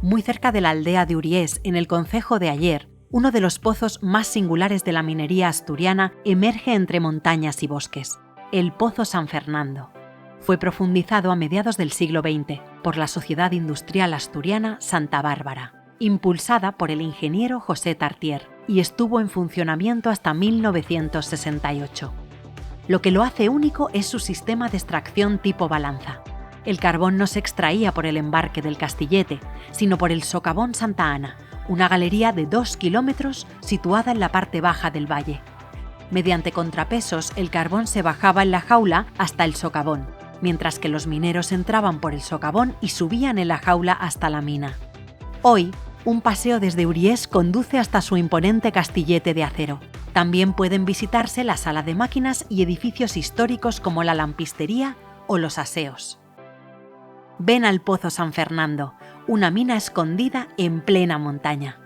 muy cerca de la aldea de Uriés, en el concejo de Aller, uno de los pozos más singulares de la minería asturiana emerge entre montañas y bosques, el Pozo San Fernando. Fue profundizado a mediados del siglo XX por la Sociedad Industrial Asturiana Santa Bárbara, impulsada por el ingeniero José Tartier, y estuvo en funcionamiento hasta 1968. Lo que lo hace único es su sistema de extracción tipo balanza. El carbón no se extraía por el embarque del Castillete, sino por el socavón Santa Ana, una galería de 2 kilómetros situada en la parte baja del valle. Mediante contrapesos, el carbón se bajaba en la jaula hasta el socavón, mientras que los mineros entraban por el socavón y subían en la jaula hasta la mina. Hoy, un paseo desde Uriés conduce hasta su imponente Castillete de acero. También pueden visitarse la sala de máquinas y edificios históricos como la lampistería o los aseos. Ven al Pozo San Fernando, una mina escondida en plena montaña.